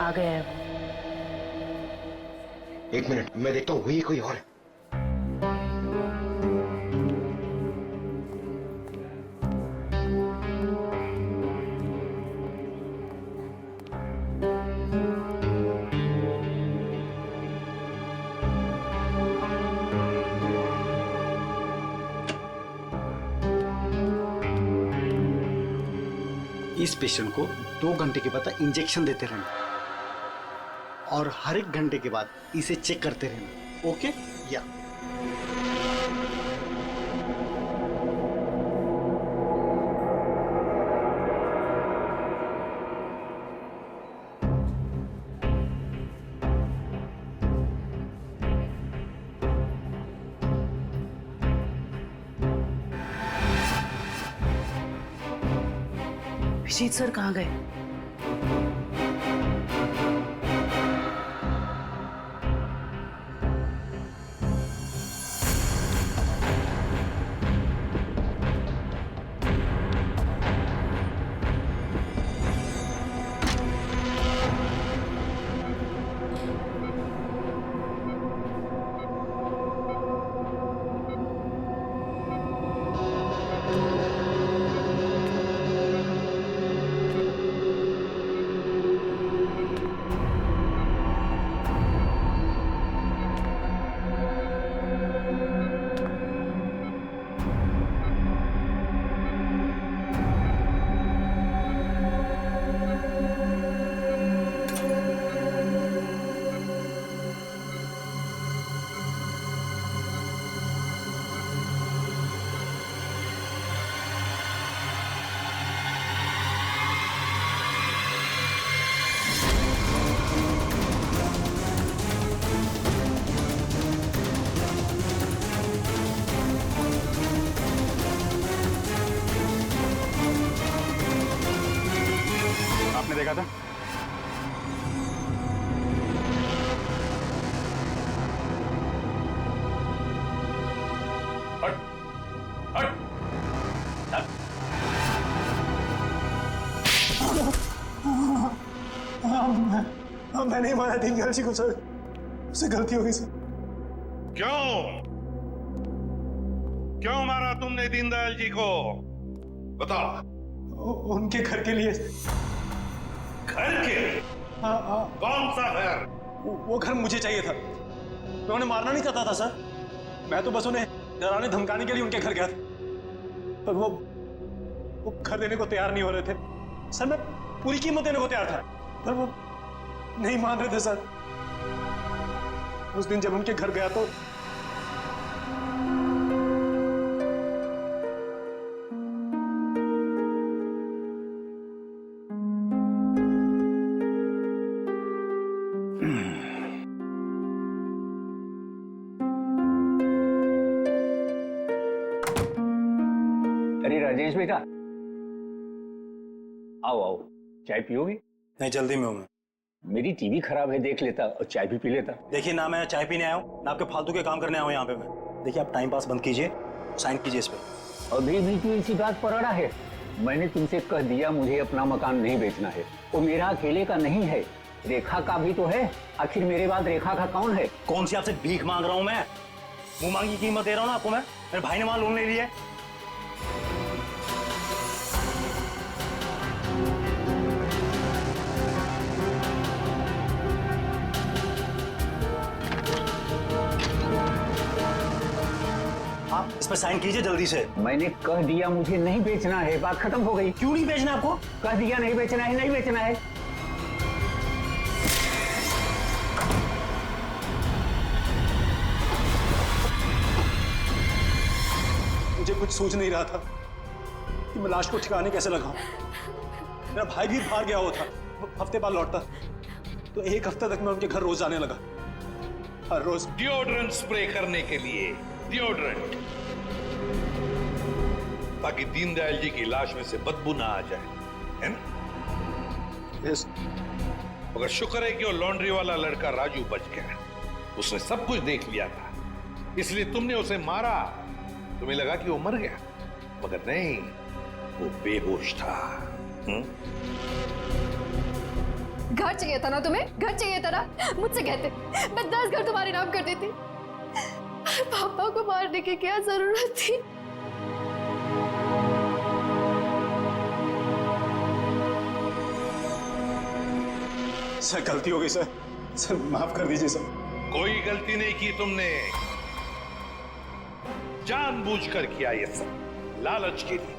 आ गया है वो। एक मिनट, मैं देखता हूँ, वही कोई और है। इस पेशेंट को 2 घंटे के बाद इंजेक्शन देते रहना और हर 1 घंटे के बाद इसे चेक करते रहना। ओके? या विजीत सर कहाँ गए? आपने देखा था? हट, हट, हट। मैं नहीं मारा दीनदयाल जी को सर, उससे गलती हो गई सर। क्यों क्यों मारा तुमने दीनदयाल जी को? बताओ। उनके घर के लिए। घर के? हाँ। कौन सा घर? वो घर मुझे चाहिए था। मैं उन्हें मारना नहीं चाहता था सर, मैं तो बस उन्हें डराने धमकाने के लिए उनके घर गया था, पर वो घर देने को तैयार नहीं हो रहे थे सर। मैं पूरी कीमत देने को तैयार था, पर वो नहीं मान रहे थे सर। उस दिन जब उनके घर गया तो अरे राजेश बेटा, आओ आओ, चाय पियोगे? नहीं, जल्दी में हूं मैं। मेरी टीवी खराब है, देख लेता और चाय भी पी लेता। देखिए ना, मैं चाय पीने आया हूँ ना आपके फालतू के काम करने आया हूँ यहाँ पे मैं। देखिए आप टाइम पास बंद कीजिए, साइन कीजिए इस पे। अभी भी तू इसी बात पर अड़ा है? मैंने तुमसे कह दिया मुझे अपना मकान नहीं बेचना है। वो मेरा अकेले का नहीं है, रेखा का भी तो है। आखिर मेरे बाद रेखा का कौन है? कौन सी आपसे भीख मांग रहा हूँ मैं? मुंह मांगी कीमत दे रहा हूँ ना आपको मैं। मेरे भाई ने वहां लोन ले लिया है। आप इस पर साइन कीजिए जल्दी से। मैंने कह दिया मुझे नहीं बेचना है, बात खत्म हो गई। क्यों नहीं बेचना आपको? कह दिया नहीं बेचना है, नहीं बेचना है। मुझे कुछ सूझ नहीं रहा था कि मैं लाश को ठिकाने कैसे लगाऊं। मेरा भाई भी बाहर गया हुआ था, वो हफ्ते बाद लौटता, तो 1 हफ्ते तक मैं उनके घर रोज जाने लगा, हर रोज। डिओड्रेंट स्प्रे करने के लिए, डिओड्रेंट, ताकि दीनदयाल जी की लाश में से बदबू ना आ जाए, है ना? यस। मगर शुक्र है कि वो लॉन्ड्री वाला लड़का राजू बच गया। उसने सब कुछ देख लिया था, इसलिए तुमने उसे मारा। तुम्हें लगा कि वो मर गया, मगर नहीं, वो बेहोश था। घर चाहिए था ना तुम्हें, घर चाहिए था ना, मुझसे कहते मैं 10 घर तुम्हारे नाम कर देती। पापा को मारने की क्या जरूरत थी? सर गलती हो गई सर, सर माफ कर दीजिए सर। कोई गलती नहीं की तुमने, जानबूझकर किया ये सब, लालच के लिए।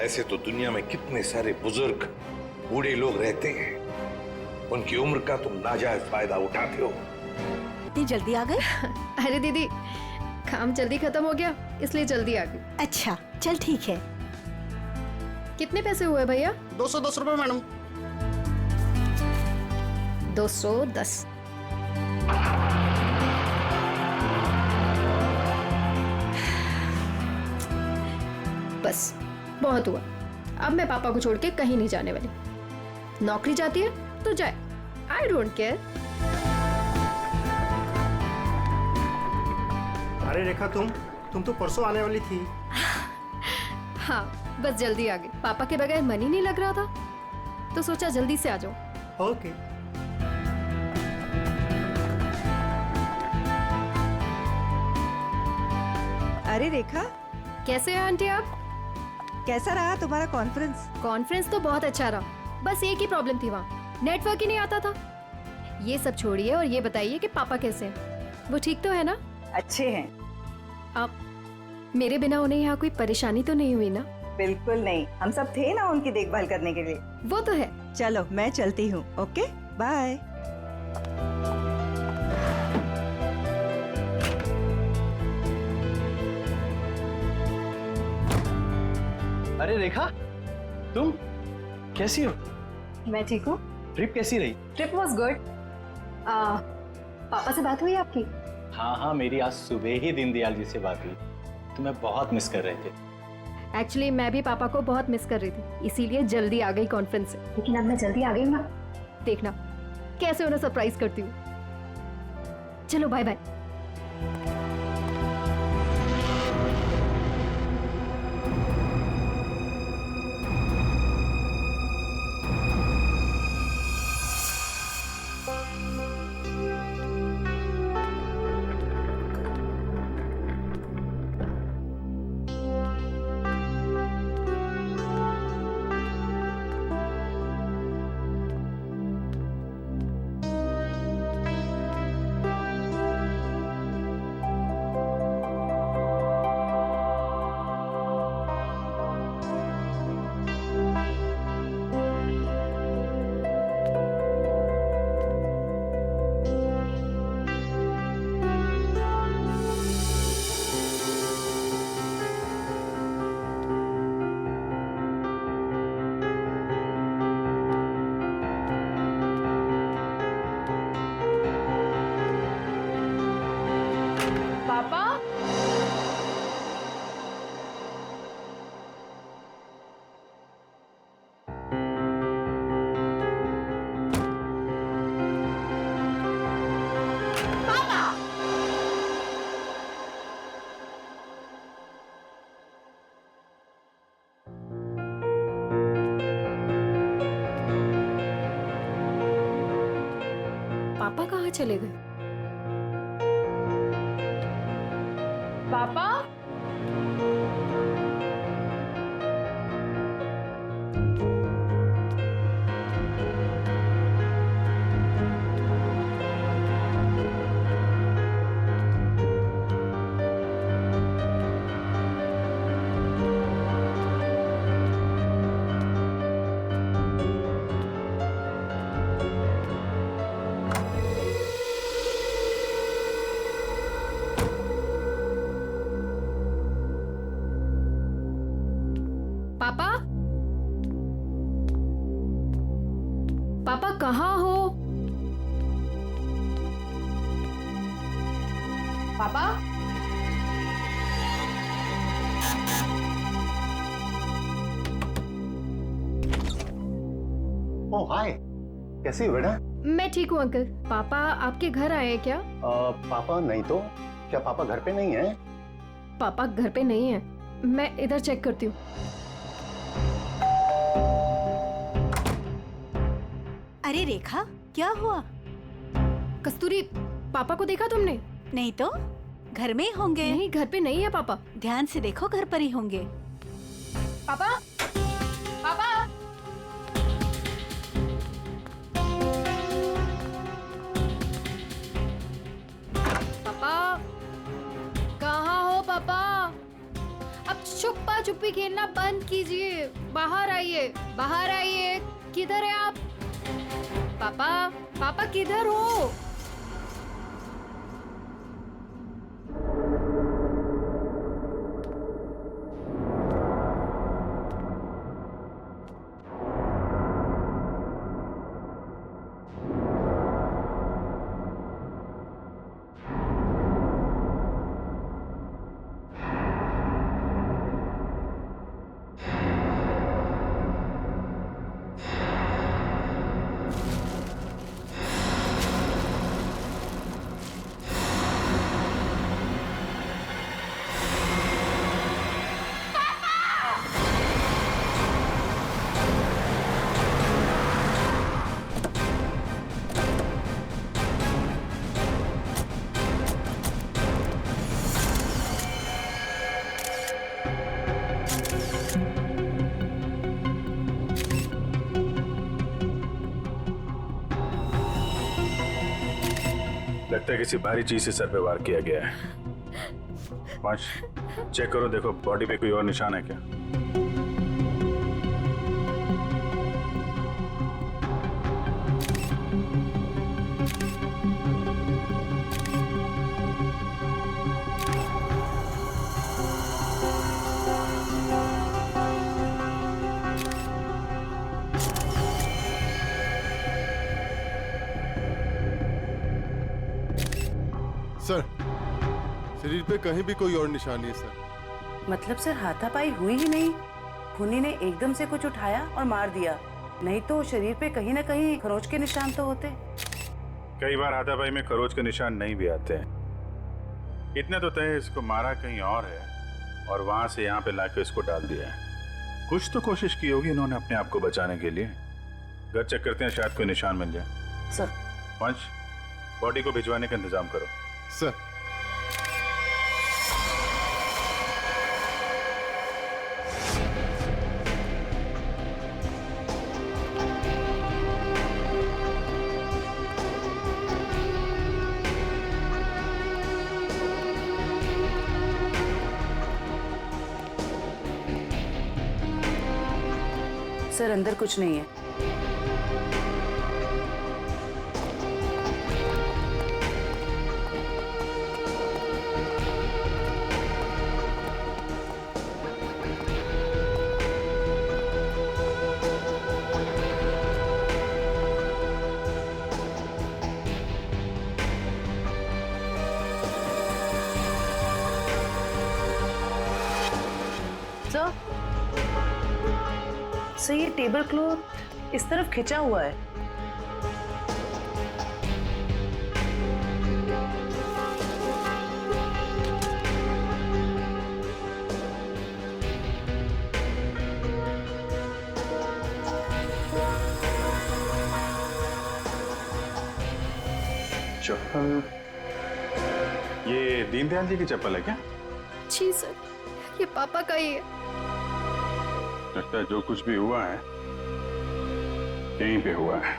ऐसे तो दुनिया में कितने सारे बुजुर्ग बूढ़े लोग रहते हैं, उनकी उम्र का तुम नाजायज फायदा उठाते हो। इतनी जल्दी आ गए? अरे दीदी, काम जल्दी खत्म हो गया इसलिए जल्दी आ गई। अच्छा चल ठीक है। कितने पैसे हुए भैया? 210 रुपए मैडम। 210। बस बहुत हुआ, अब मैं पापा को छोड़ के कहीं नहीं जाने वाली। नौकरी जाती है तो जाए, आई डोंट केयर। अरे रेखा, तुम तो परसों आने वाली थी। हाँ बस जल्दी आ गई, पापा के बगैर मन ही नहीं लग रहा था तो सोचा जल्दी से आ जाओ। ओके। अरे रेखा, कैसे हैं आंटी आप? कैसा रहा तुम्हारा कॉन्फ्रेंस? कॉन्फ्रेंस तो बहुत अच्छा रहा, बस एक ही प्रॉब्लम थी, वहाँ नेटवर्क ही नहीं आता था। ये सब छोड़िए और ये बताइए कि पापा कैसे हैं? वो ठीक तो है ना? अच्छे हैं। आप मेरे बिना उन्हें यहाँ कोई परेशानी तो नहीं हुई ना? बिल्कुल नहीं, हम सब थे ना उनकी देखभाल करने के लिए। वो तो है। चलो मैं चलती हूँ। Okay bye. अरे रेखा, तुम कैसी हो? मैं ठीक हूँ। ट्रिप कैसी रही? Trip was good. पापा से बात हुई आपकी? हाँ, मेरी आज सुबह ही दीनदयाल जी से बात हुई। तुम्हें बहुत मिस कर रहे थे। एक्चुअली मैं भी पापा को बहुत मिस कर रही थी, इसीलिए जल्दी आ गई कॉन्फ्रेंस से। लेकिन अब मैं जल्दी आ गई हूँ ना, देखना कैसे उन्हें सरप्राइज करती हूँ। चलो बाय बाय। पापा, पापा कहाँ चले गए? पापा, पापा, पापा कहाँ हो? पापा, ओह हाय, कैसी हो बेटा? मैं ठीक हूँ अंकल। पापा आपके घर आए हैं क्या? पापा नहीं तो क्या पापा घर पे नहीं है? पापा घर पे नहीं है, मैं इधर चेक करती हूँ। अरे रेखा, क्या हुआ? कस्तूरी, पापा को देखा तुमने? नहीं तो, घर में ही होंगे। नहीं, घर पे नहीं है पापा। ध्यान से देखो, घर पर ही होंगे। पापा, पापा, पापा, कहाँ हो पापा? अब छुपा छुपी खेलना बंद कीजिए। बाहर आइए, बाहर आइए। किधर है आप? पापा, पापा किधर हो? लगता है किसी भारी चीज से सर पे वार किया गया है। पांच, चेक करो, देखो बॉडी पे कोई और निशान है क्या? सर, शरीर पे कहीं भी कोई और निशान नहीं है सर। मतलब सर हाथापाई हुई ही नहीं, खूनी ने एकदम से कुछ उठाया और मार दिया, नहीं तो शरीर पे कहीं ना कहीं खरोच के निशान तो होते। कई बार हाथापाई में खरोच के निशान नहीं भी आते हैं। इतने तो तय इसको मारा कहीं और है और वहां से यहाँ पे लाके इसको डाल दिया है। कुछ तो कोशिश की होगी इन्होंने अपने आप को बचाने के लिए। घर चेक करते हैं, शायद कोई निशान मिल जाए। सर, पंच, बॉडी को भिजवाने का इंतजाम करो। सर, सर अंदर कुछ नहीं है। सर, ये टेबल क्लॉथ इस तरफ खिंचा हुआ है। चप्पल, ये दीनदयाल जी की चप्पल है क्या? जी सर, ये पापा का ही है। लगता है जो कुछ भी हुआ है यहीं पे हुआ है।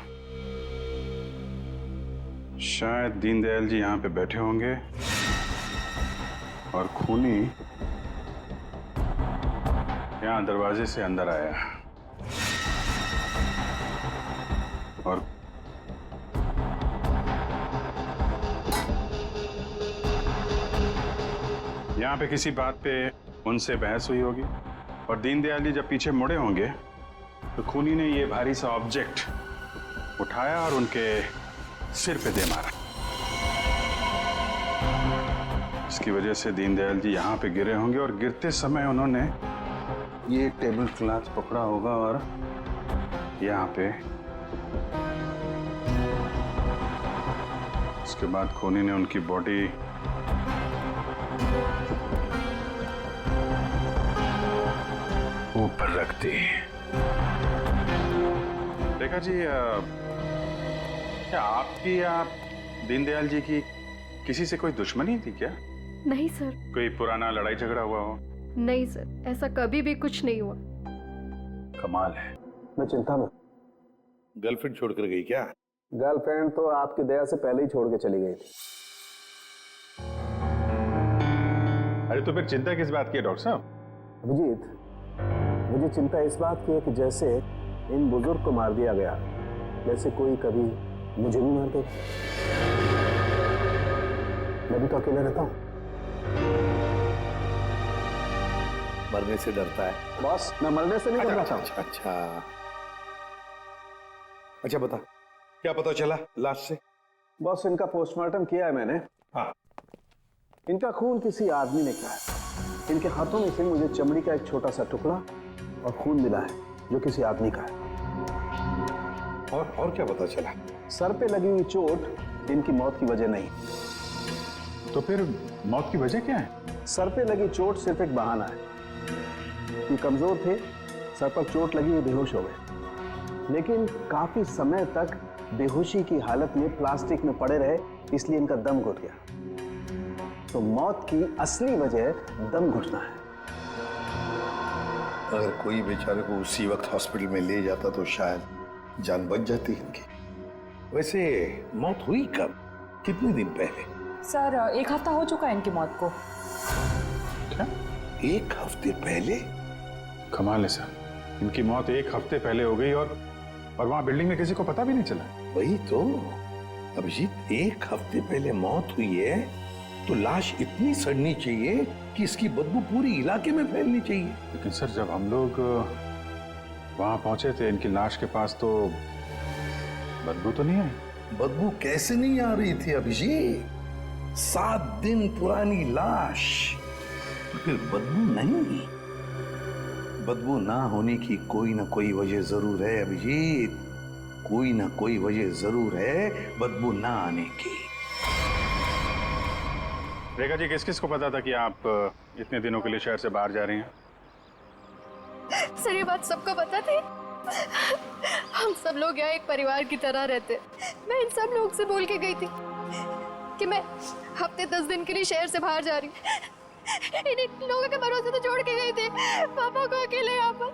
शायद दीनदयाल जी यहाँ पे बैठे होंगे और खूनी यहाँ दरवाजे से अंदर आया और यहाँ पे किसी बात पे उनसे बहस हुई होगी और दीनदयाल जी जब पीछे मुड़े होंगे तो खूनी ने ये भारी सा ऑब्जेक्ट उठाया और उनके सिर पे दे मारा। इसकी वजह से दीनदयाल जी यहाँ पे गिरे होंगे और गिरते समय उन्होंने ये टेबल क्लॉथ पकड़ा होगा और यहाँ पे उसके बाद खूनी ने उनकी बॉडी ऊपर रख दी। रेखा जी, क्या आपकी या दीनदयाल जी की किसी से कोई दुश्मनी थी क्या? नहीं सर, कोई पुराना लड़ाई झगड़ा हुआ हो? नहीं सर, ऐसा कभी भी कुछ नहीं हुआ। कमाल है। मैं चिंता में। गर्लफ्रेंड छोड़कर गई क्या? गर्लफ्रेंड तो आपकी दया से पहले ही छोड़ के चली गई थी। अरे तो फिर चिंता किस बात की है डॉक्टर साहब? अभिजीत, मुझे चिंता इस बात की है कि जैसे इन बुजुर्ग को मार दिया गया, वैसे कोई कभी मुझे भी मार देगा। मैं भी तो अकेला रहता हूँ। मरने से डरता है बॉस, मैं मरने से नहीं डर रहा था। अच्छा बता, क्या पता चला लाश से? बॉस, इनका पोस्टमार्टम किया है मैंने। हाँ। इनका खून किसी आदमी ने किया है। इनके हाथों में से मुझे चमड़ी का एक छोटा सा टुकड़ा और खून मिला है जो किसी आदमी का है। और क्या पता चला? सर पे लगी हुई चोट इनकी मौत की वजह नहीं। तो फिर मौत की वजह क्या है? सर पे लगी चोट सिर्फ एक बहाना है। ये कमजोर थे, सर पर चोट लगी, ये बेहोश हो गए, लेकिन काफी समय तक बेहोशी की हालत में प्लास्टिक में पड़े रहे, इसलिए इनका दम घुट गया। तो मौत की असली वजह दम घुटना है। अगर कोई बेचारे को उसी वक्त हॉस्पिटल में ले जाता तो शायद जान बच जाती इनकी। वैसे मौत हुई कब, कितने दिन पहले? सर, 1 हफ्ता हो चुका है इनकी मौत को। क्या? 1 हफ्ते पहले? कमाल है सर, इनकी मौत 1 हफ्ते पहले हो गई और वहां बिल्डिंग में किसी को पता भी नहीं चला। वही तो अभिजीत, 1 हफ्ते पहले मौत हुई है तो लाश इतनी सड़नी चाहिए कि इसकी बदबू पूरी इलाके में फैलनी चाहिए। लेकिन सर, जब हम लोग वहां पहुंचे थे इनकी लाश के पास तो बदबू तो नहीं आई। बदबू कैसे नहीं आ रही थी अभिजीत? 7 दिन पुरानी लाश, तो फिर बदबू नहीं? बदबू ना होने की कोई ना कोई वजह जरूर है अभिजीत, कोई ना कोई वजह जरूर है बदबू ना आने की। रेखा जी, किस किस को पता था कि आप इतने दिनों के लिए शहर से बाहर जा रही हैं? सर, ये बात सबको पता थी। हम सब लोग यहाँ एक परिवार की तरह रहते। मैं इन सब लोग से बोल के गई थी कि मैं हफ्ते 10 दिन के लिए शहर से बाहर जा रही हूँ। इन लोगों के भरोसे तो छोड़ के गई थी पापा को अकेले यहाँ पर।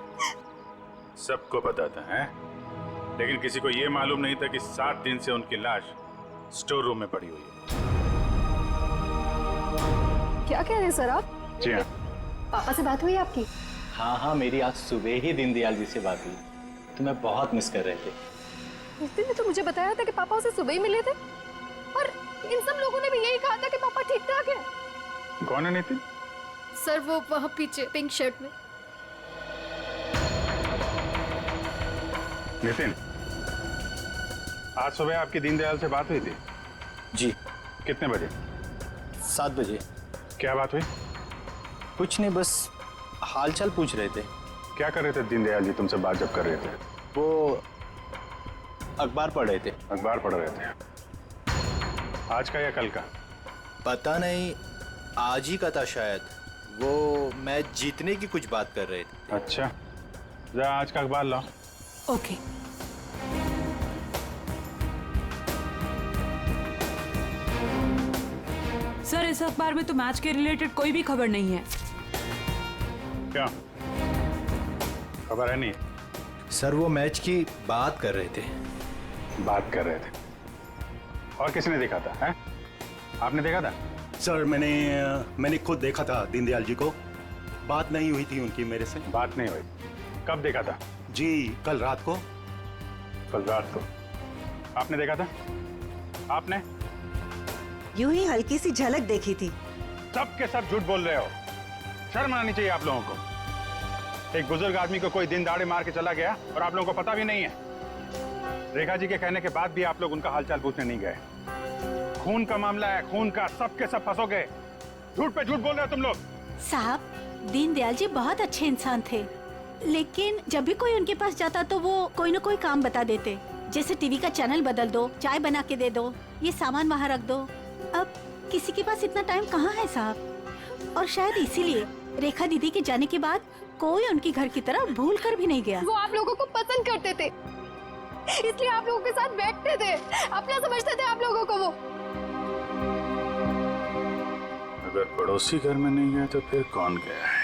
सबको पता था, हैं? लेकिन किसी को ये मालूम नहीं था कि 7 दिन से उनकी लाश स्टोर रूम में पड़ी हुई है। क्या कह रहे हैं सर आप? जी हाँ। पापा से बात हुई आपकी? हाँ, मेरी आज सुबह ही दीनदयाल जी से बात हुई। तुम्हें बहुत मिस कर रहे थे। नितिन ने तो मुझे बताया था कि पापा उसे सुबह ही मिले थे, और इन सब लोगों ने भी यही कहा था कि पापा ठीक ठाक है। कौन है नितिन? सर, वो वहाँ पीछे पिंक शर्ट में। नितिन, आज सुबह आपकी दीनदयाल से बात हुई थी? जी। कितने बजे? 7 बजे। क्या बात हुई? कुछ नहीं, बस हालचाल पूछ रहे थे। क्या कर रहे थे दीनदयाल जी तुमसे बात जब कर रहे थे? वो अखबार पढ़ रहे थे। अखबार पढ़ रहे थे? आज का या कल का? पता नहीं, आज ही का था शायद। वो मैच जीतने की कुछ बात कर रहे थे। अच्छा, जरा आज का अखबार लाओ। ओके। सर, इस अखबार में तो मैच के रिलेटेड कोई भी खबर नहीं है। क्या खबर है? नहीं सर, वो मैच की बात कर रहे थे। बात कर रहे थे? और किसने देखा था? हैं? आपने देखा था? सर, मैंने खुद देखा था दीनदयाल जी को। बात नहीं हुई थी उनकी मेरे से। बात नहीं हुई? कब देखा था? जी, कल रात को। कल रात को आपने देखा था? आपने? यूं ही हल्की सी झलक देखी थी। सब के सब झूठ बोल रहे हो। शर्म आनी चाहिए आप लोगों को। एक बुजुर्ग आदमी को कोई दिन दाड़े मार के चला गया और आप लोगों को पता भी नहीं है। रेखा जी के कहने के बाद भी आप लोग उनका हालचाल पूछने नहीं गए। खून का मामला है, खून का, सब के सब फंसोगे। झूठ पे झूठ बोल रहे हो तुम लोग। साहब, दीनदयाल जी बहुत अच्छे इंसान थे, लेकिन जब भी कोई उनके पास जाता तो वो कोई न कोई काम बता देते, जैसे टीवी का चैनल बदल दो, चाय बना के दे दो, ये सामान वहाँ रख दो। अब किसी के पास इतना टाइम कहाँ है साहब, और शायद इसीलिए रेखा दीदी के जाने के बाद कोई उनके घर की तरफ भूल कर भी नहीं गया। वो आप लोगों को पसंद करते थे, इसलिए आप लोगों के साथ बैठते थे, अपना समझते थे आप लोगों को वो। अगर पड़ोसी घर में नहीं गया तो फिर कौन गया है?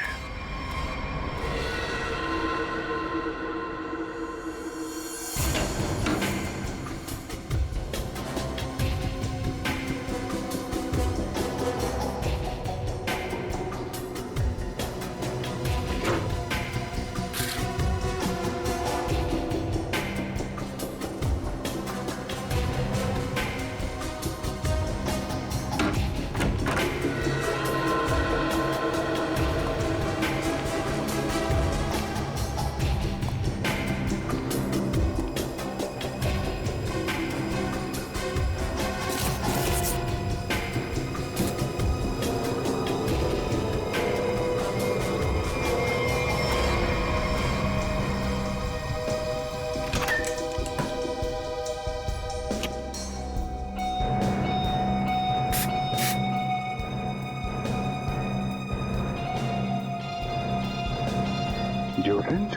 Deodorant?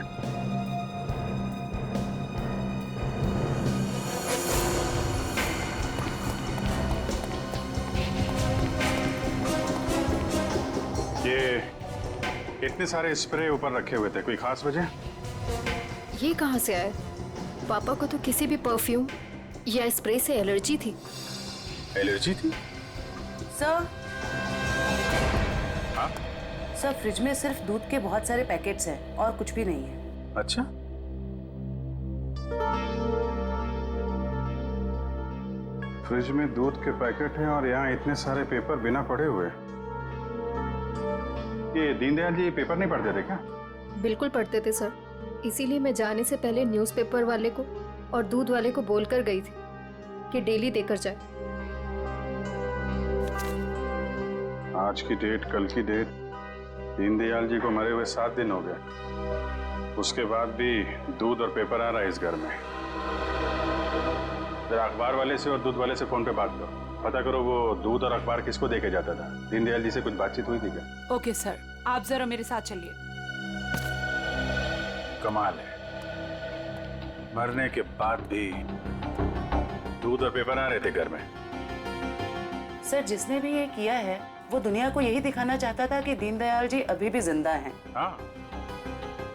ये इतने सारे स्प्रे ऊपर रखे हुए थे, कोई खास वजह? ये कहाँ से आया? पापा को तो किसी भी परफ्यूम या स्प्रे से एलर्जी थी। एलर्जी थी? सर, हाँ? सर फ्रिज में सिर्फ दूध के बहुत सारे पैकेट्स हैं और कुछ भी नहीं है। अच्छा, फ्रिज में दूध के पैकेट हैं और यहाँ इतने सारे पेपर बिना पढ़े हुए। ये दीनदयाल जी पेपर नहीं पढ़ते थे क्या? बिल्कुल पढ़ते थे सर, इसीलिए मैं जाने से पहले न्यूज़पेपर वाले को और दूध वाले को बोलकर गई थी कि डेली देकर जाए। आज की डेट, कल की डेट, दीनदयाल जी को मरे हुए 7 दिन हो गए। उसके बाद भी दूध और पेपर आ रहा है इस घर में। जरा अखबार वाले से और दूध वाले से फोन पे बात करो, पता करो वो दूध और अखबार किसको देके जाता था। दीनदयाल जी से कुछ बातचीत हुई थी क्या? ओके सर, आप जरा मेरे साथ चलिए। कमाल है, मरने के बाद भी दूध और पेपर आ रहे थे घर में। सर, जिसने भी ये किया है वो दुनिया को यही दिखाना चाहता था कि दीनदयाल जी अभी भी जिंदा हैं। हाँ,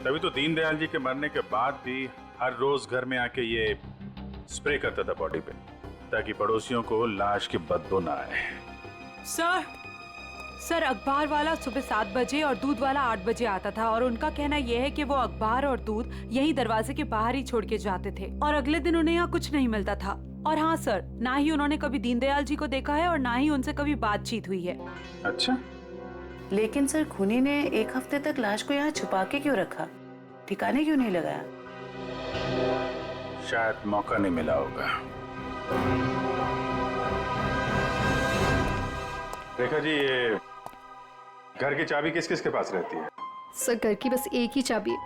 तभी तो दीनदयाल जी के मरने के बाद भी हर रोज घर में आके ये स्प्रे करता था बॉडी पे, ताकि पड़ोसियों को लाश की बदबू ना आए। सर अखबार वाला सुबह 7 बजे और दूध वाला 8 बजे आता था और उनका कहना यह है कि वो अखबार और दूध यही दरवाजे के बाहर ही छोड़ के जाते थे और अगले दिन उन्हें यहाँ कुछ नहीं मिलता था। और हाँ सर, ना ही उन्होंने कभी दीनदयाल जी को देखा है और ना ही उनसे कभी बातचीत हुई है। अच्छा, लेकिन सर खूनी ने 1 हफ्ते तक लाश को यहाँ छुपा के क्यों रखा? ठिकाने क्यों नहीं लगाया? शायद मौका नहीं मिला होगा। रेखा जी, ये घर की चाबी किस किस के पास रहती है? सर, घर की बस एक ही चाबी है,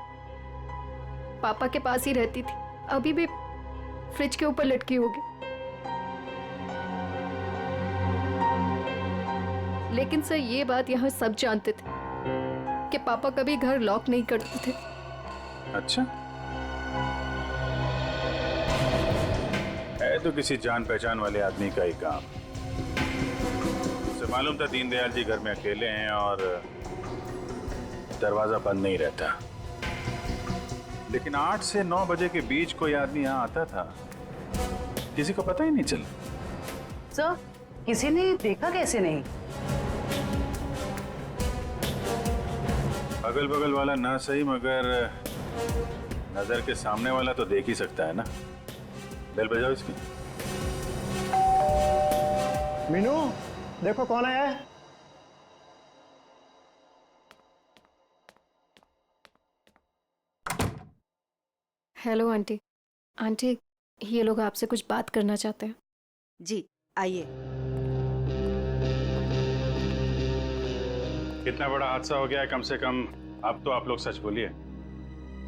पापा के पास ही रहती थी, अभी भी फ्रिज के ऊपर लटकी होगी। लेकिन सर ये बात यहाँ सब जानते थे कि पापा कभी घर लॉक नहीं करते थे। अच्छा, है तो किसी जान पहचान वाले आदमी का ही काम। उसे मालूम था दीनदयाल जी घर में अकेले हैं और दरवाजा बंद नहीं रहता, लेकिन 8 से 9 बजे के बीच कोई आदमी यहाँ आता था, किसी को पता ही नहीं चला। सर, किसी ने देखा कैसे नहीं? अगल बगल वाला ना सही, मगर नजर के सामने वाला तो देख ही सकता है ना। बेल बजाओ इसकी। मीनू, देखो कौन आया है। Hello aunty. आंटी, ये लोग आपसे कुछ बात करना चाहते हैं। जी, आइए। कितना बड़ा हादसा हो गया है, कम से कम अब तो आप लोग सच बोलिए।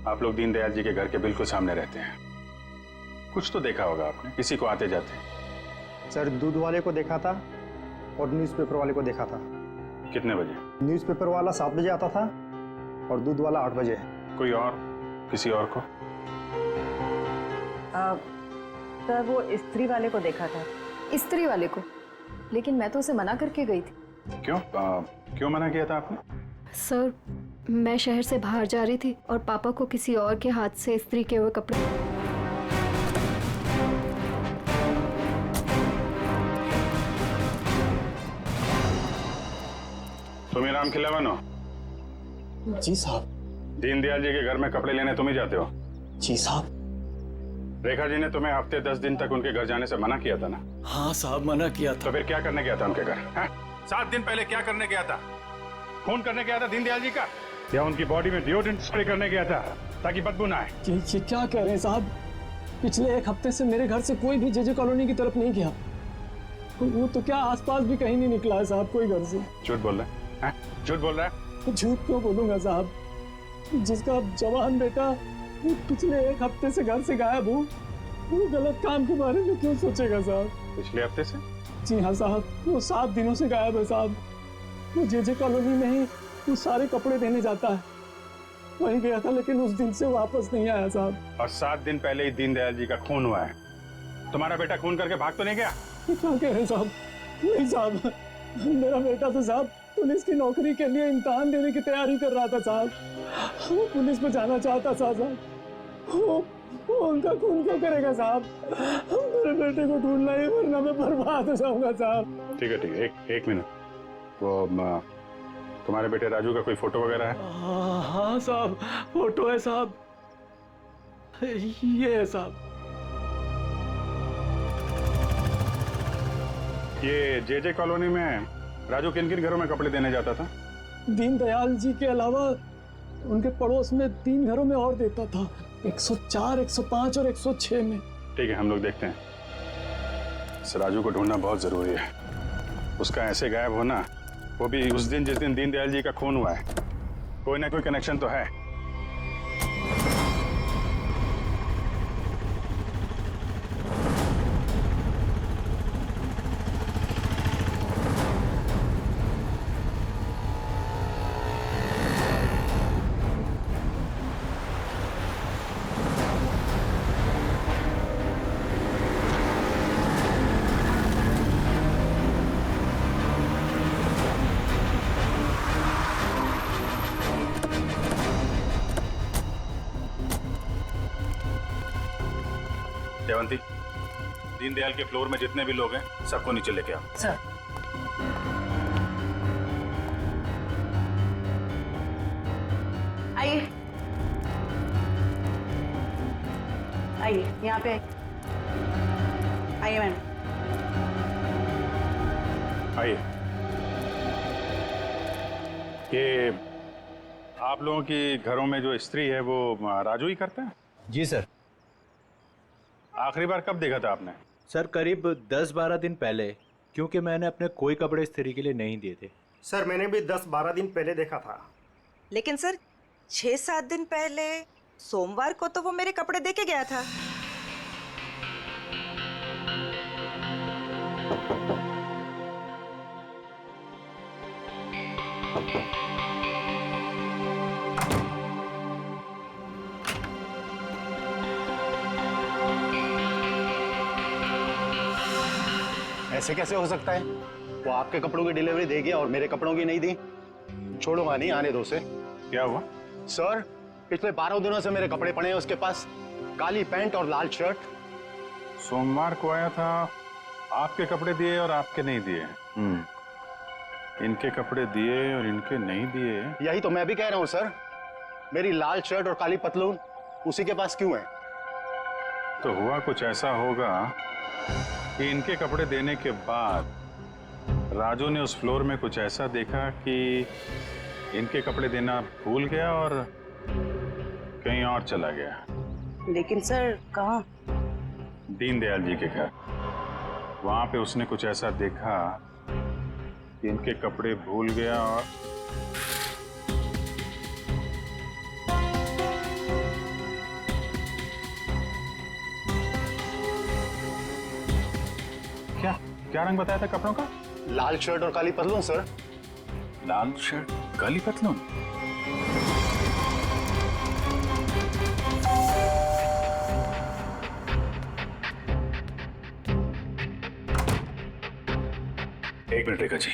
आप लोग दीनदयाल जी के घर के बिल्कुल सामने रहते हैं, कुछ तो देखा होगा आपने, किसी को आते जाते। सर, दूध वाले को देखा था और न्यूज़पेपर वाले को देखा था। कितने बजे? न्यूज़पेपर वाला 7 बजे आता था और दूध वाला 8 बजे। कोई और, किसी और को? सर वो स्त्री वाले को देखा था। स्त्री वाले को? लेकिन मैं तो उसे मना करके गई थी। क्यों मना किया था आपने? सर मैं शहर से बाहर जा रही थी और पापा को किसी और के हाथ से इस्त्री किए हुए कपड़े। तुम ही राम खिलावन हो? जी साहब। दीनदयाल जी के घर में कपड़े लेने तुम ही जाते हो? जी साहब। रेखा जी ने तुम्हें हफ्ते 10 दिन तक उनके घर जाने से मना किया था ना? हाँ साहब, मना किया था। तो फिर क्या करने गया था उनके घर? 7 दिन पहले क्या करने गया था? खून करने गया था दीनदयाल जी का, या उनकी बॉडी में डिओड्रेंट स्प्रे करने गया था ताकि बदबू ना आए? ये क्या कह रहे हैं साहब? पिछले 1 हफ्ते से मेरे घर से कोई भी जेजे कॉलोनी की तरफ नहीं गया। वो तो क्या आसपास भी कहीं नहीं निकला है साहब, कोई घर से। झूठ बोल रहा है? झूठ बोल रहा है? झूठ क्यों बोलूंगा साहब? जिसका जवान बेटा वो पिछले 1 हफ्ते से घर से गायब हो, वो गलत काम के बारे में क्यों सोचेगा साहब? पिछले हफ्ते से? जी हाँ साहब, वो 7 दिनों से गायब है साहब। वो जेजे कॉलोनी में ही वो सारे कपड़े देने जाता है, वहीं गया था, लेकिन उस दिन से वापस नहीं आया साहब। और 7 दिन पहले ही दीनदयाल जी का खून हुआ है। तुम्हारा बेटा खून करके भाग तो नहीं गया? क्या कह रहे हैं साहब? नहीं साहब, मेरा बेटा तो साहब पुलिस की नौकरी के लिए इम्तिहान देने की तैयारी कर रहा था साहब। वो पुलिस में जाना चाहता था साहब। वो उनका खून क्यों करेगा साहब? मेरे बेटे को ढूंढना है, वरना मैं बर्बाद हो जाऊंगा साहब। ठीक है, एक मिनट। वो तुम्हारे बेटे राजू का कोई फोटो वगैरह है? हाँ साहब, फोटो है साहब, ये है साहब। ये जेजे कॉलोनी में राजू किन किन घरों में कपड़े देने जाता था? दीनदयाल जी के अलावा उनके पड़ोस में 3 घरों में और देता था, 104, 105 और 106 में। ठीक है, हम लोग देखते हैं। इस राजू को ढूंढना बहुत जरूरी है। उसका ऐसे गायब होना, वो भी उस दिन जिस दिन दीनदयाल जी का खून हुआ है, कोई ना कोई कनेक्शन तो है। जयवंती, दीनदयाल के फ्लोर में जितने भी लोग हैं सबको नीचे लेके आओ। सर। आइए आइए, यहाँ पे आइए मैम। आइए। ये आप लोगों की घरों में जो स्त्री है वो राजू ही करता है? जी सर। आखिरी बार कब देखा था आपने? सर करीब 10-12 दिन पहले, क्योंकि मैंने अपने कोई कपड़े इस्त्री के लिए नहीं दिए थे। सर मैंने भी 10-12 दिन पहले देखा था। लेकिन सर 6-7 दिन पहले सोमवार को तो वो मेरे कपड़े दे के गया था। ऐसे कैसे हो सकता है? वो आपके कपड़ों की डिलीवरी दे गया और मेरे कपड़ों की नहीं दी। छोड़ूंगा नहीं, आने दो उसे। क्या हुआ? सर पिछले 12 दिनों से मेरे कपड़े पड़े हैं उसके पास, काली पैंट और लाल शर्ट। सोमवार को आया था, आपके कपड़े दिए और आपके नहीं दिए। इनके कपड़े दिए और इनके नहीं दिए। यही तो मैं भी कह रहा हूँ सर, मेरी लाल शर्ट और काली पतलून उसी के पास क्यों है? तो हुआ कुछ ऐसा होगा कि इनके कपड़े देने के बाद राजू ने उस फ्लोर में कुछ ऐसा देखा कि इनके कपड़े देना भूल गया और कहीं और चला गया। लेकिन सर कहाँ? दीनदयाल जी के घर। वहां पे उसने कुछ ऐसा देखा कि इनके कपड़े भूल गया और क्या रंग बताया था कपड़ों का? लाल शर्ट और काली पतलून सर। लाल शर्ट काली पतलून? एक मिनट रेखा जी।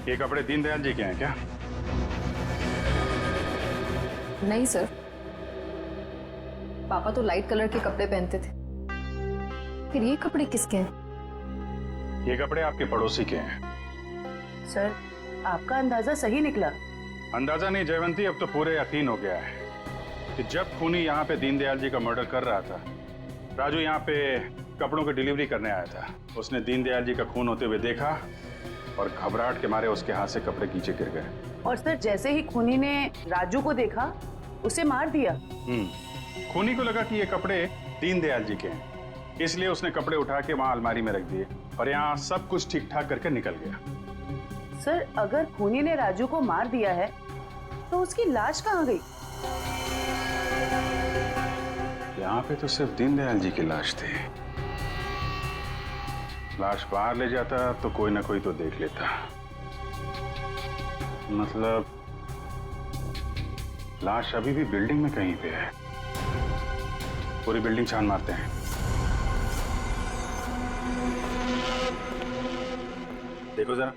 ये कपड़े दीनदयाल जी के हैं क्या? नहीं सर, पापा तो लाइट कलर के कपड़े पहनते थे। फिर ये कपड़े किसके हैं? ये कपड़े आपके पड़ोसी के हैं। सर, आपका अंदाजा सही निकला। अंदाजा नहीं जयवंती, अब तो पूरे यकीन हो गया है कि जब खूनी यहाँ पे दीनदयाल जी का मर्डर कर रहा था, राजू यहाँ पे कपड़ों की डिलीवरी करने आया था। उसने दीनदयाल जी का खून होते हुए देखा और घबराहट के मारे उसके हाथ से कपड़े नीचे गिर गए। और सर, जैसे ही खूनी ने राजू को देखा, उसे मार दिया। खूनी को लगा कि ये कपड़े दीनदयाल जी के हैं, इसलिए उसने कपड़े उठा के वहां अलमारी में रख दिए और यहाँ सब कुछ ठीक ठाक करके निकल गया। सर, अगर खूनी ने राजू को मार दिया है तो उसकी लाश कहाँ गई? यहाँ पे तो सिर्फ दीनदयाल जी की लाश थी। लाश बाहर ले जाता तो कोई ना कोई तो देख लेता। मतलब लाश अभी भी बिल्डिंग में कहीं पे है। पूरी बिल्डिंग छान मारते हैं। देखो जरा।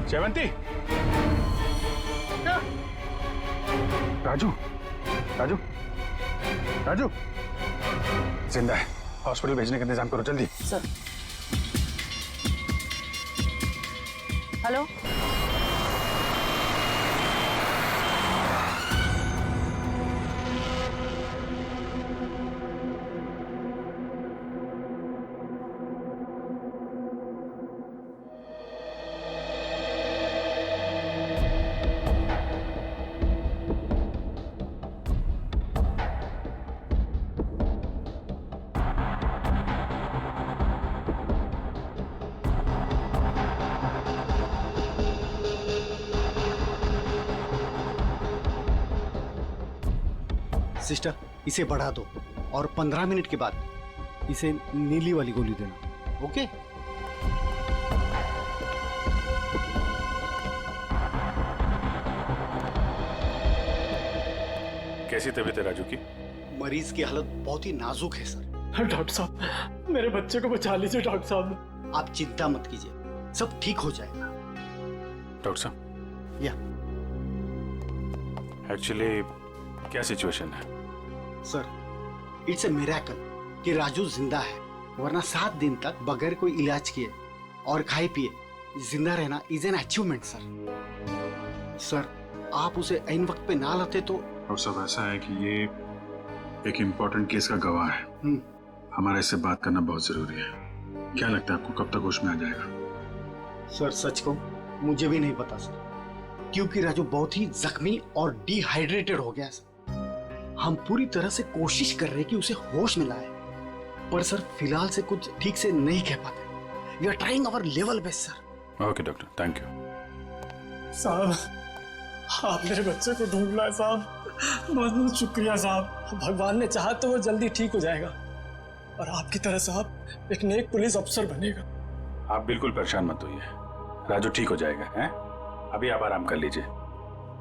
जयवंती, राजू, राजू, राजू, जिंदा है। हॉस्पिटल भेजने का इंतजाम करो जल्दी। सर। हेलो। सिस्टर, इसे बढ़ा दो और 15 मिनट के बाद इसे नीली वाली गोली देना। ओके? कैसी तबीयत है राजू की? मरीज की हालत बहुत ही नाजुक है सर। डॉक्टर साहब, मेरे बच्चे को बचा लीजिए डॉक्टर साहब। आप चिंता मत कीजिए, सब ठीक हो जाएगा। डॉक्टर साहब, या एक्चुअली क्या सिचुएशन है? सर, इट्स ए मिरेकल कि राजू जिंदा है, वरना 7 दिन तक बगैर कोई इलाज किए और खाए पिए जिंदा रहना is an achievement sir. Sir, आप उसे ऐन वक्त पे ना लाते तो। और सब ऐसा है कि ये एक इम्पोर्टेंट केस का गवाह है। हमारा इससे बात करना बहुत जरूरी है। क्या लगता है आपको कब तक होश में आ जाएगा? सर, सच को मुझे भी नहीं पता सर, क्योंकि राजू बहुत ही जख्मी और डिहाइड्रेटेड हो गया सर। हम पूरी तरह से कोशिश कर रहे हैं कि उसे होश में लाए, पर सर फिलहाल से कुछ ठीक से नहीं कह पाते। We are trying our level best sir. Okay doctor, thank you. साहब, आप मेरे बच्चे को ढूंढ लाए साहब। बहुत बहुत शुक्रिया साहब। भगवान ने चाहा तो वो जल्दी ठीक हो जाएगा और आपकी तरह साहब एक नेक पुलिस अफसर बनेगा। आप बिल्कुल परेशान मत होइए, राजू ठीक हो जाएगा। हैं? अभी आप आराम कर लीजिए।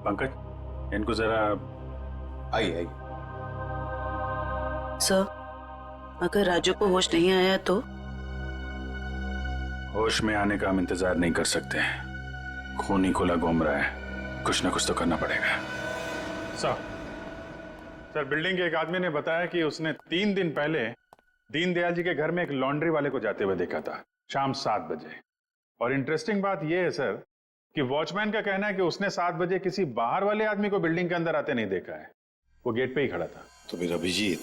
पंकज, इनको जरा। आइए। सर, अगर राजू को होश नहीं आया तो? होश में आने का हम इंतजार नहीं कर सकते। खूनी खुला घूम रहा है, कुछ ना कुछ तो करना पड़ेगा। सर, बिल्डिंग के एक आदमी ने बताया कि उसने 3 दिन पहले दीनदयाल जी के घर में एक लॉन्ड्री वाले को जाते हुए देखा था शाम 7 बजे। और इंटरेस्टिंग बात यह है सर कि वॉचमैन का कहना है कि उसने 7 बजे किसी बाहर वाले आदमी को बिल्डिंग के अंदर आते नहीं देखा है, वो गेट पे ही खड़ा था। तो फिर अभिजीत,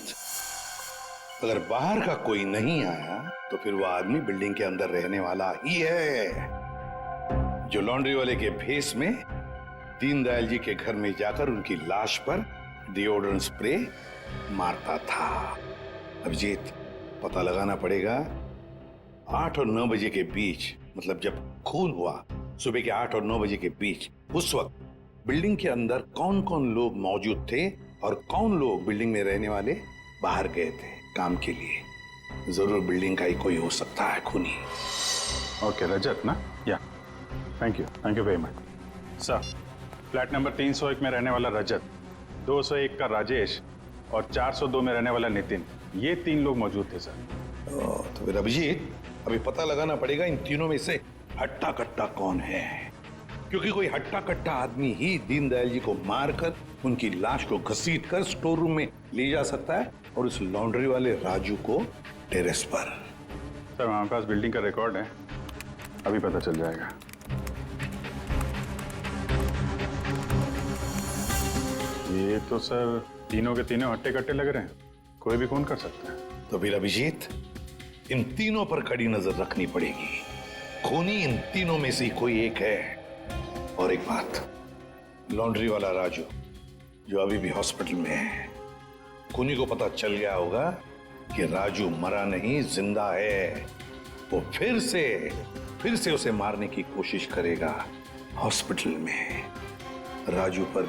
अगर बाहर का कोई नहीं आया तो फिर वो आदमी बिल्डिंग के अंदर रहने वाला ही है, जो लॉन्ड्री वाले के भेस में दीनदयाल जी के घर में जाकर उनकी लाश पर डिओड्रेंट स्प्रे मारता था। अभिजीत, पता लगाना पड़ेगा 8 और 9 बजे के बीच, मतलब जब खून हुआ सुबह के 8 और 9 बजे के बीच, उस वक्त बिल्डिंग के अंदर कौन कौन लोग मौजूद थे और कौन लोग बिल्डिंग में रहने वाले बाहर गए थे काम के लिए। जरूर बिल्डिंग का ही कोई हो सकता है खूनी। ओके, रजत ना? या thank you very much sir. Flat number 301 में रहने वाला रजत, 201 का राजेश और 402 में रहने वाला नितिन, ये 3 लोग मौजूद थे सर। तो फिर अभिजीत, अभी पता लगाना पड़ेगा इन तीनों में से हट्टा कट्टा कौन है, क्योंकि कोई हट्टा कट्टा आदमी ही दीनदयाल जी को मारकर उनकी लाश को घसीटकर स्टोर रूम में ले जा सकता है और उस लॉन्ड्री वाले राजू को टेरेस पर। सर हमारे पास बिल्डिंग का रिकॉर्ड है, अभी पता चल जाएगा। ये तो सर तीनों के तीनों हट्टे कट्टे लग रहे हैं, कोई भी खून कर सकता है। तो फिर अभिजीत, इन तीनों पर कड़ी नजर रखनी पड़ेगी। खूनी इन तीनों में से कोई एक है। और एक बात, लॉन्ड्री वाला राजू जो अभी भी हॉस्पिटल में है, खूनी को पता चल गया होगा कि राजू मरा नहीं, जिंदा है। वो फिर से उसे मारने की कोशिश करेगा हॉस्पिटल में। राजू पर